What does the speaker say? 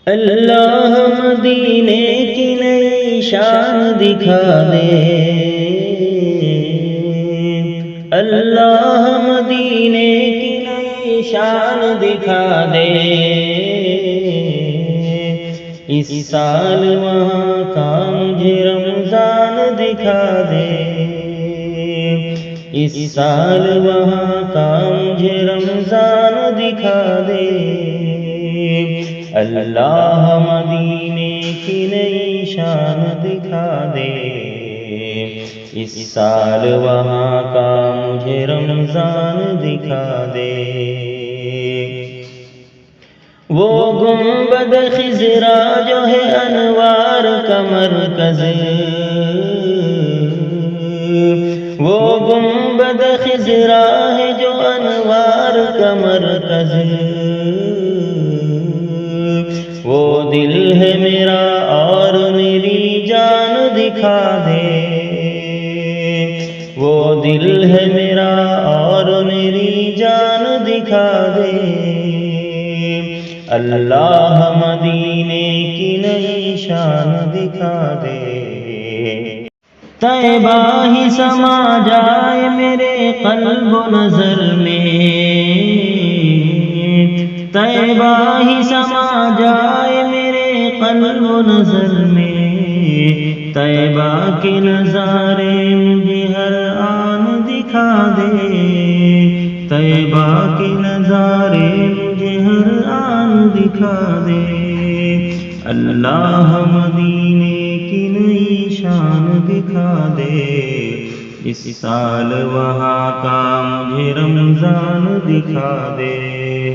اللہ مدینے کی نئی شان دکھا دے، اللہ مدینے کی نئی شان دکھا دے، اس سال وہاں کا مجھے رمضان دکھا دے، اس سال وہاں کا مجھے رمضان دکھا دے، اللہ مدینے کی نئی شان دکھا دے، اس سال وہاں کا مجھے رمضان دکھا دے۔ وہ گنبد خضرا جو ہے انوار کا مرکز، وہ گنبد خضرا ہے جو انوار کا مرکز، وہ دل ہے میرا اور میری جان دکھا دے، وہ دل ہے میرا اور میری جان دکھا دے، اللہ مدینے کی نئی شان دکھا دے۔ طیبہ ہی سما جائے میرے قلب و نظر میں، طیبہ ہی سما جائے میرے قلب و نظر میں، طیبہ کے نظارے مجھے ہر آن دکھا دے، طیبہ کے نظارے مجھے ہر آن دکھا دے، اللہ مدینے کی نئی شان دکھا دے، اس سال وہاں کا مجھے رمضان دکھا دے۔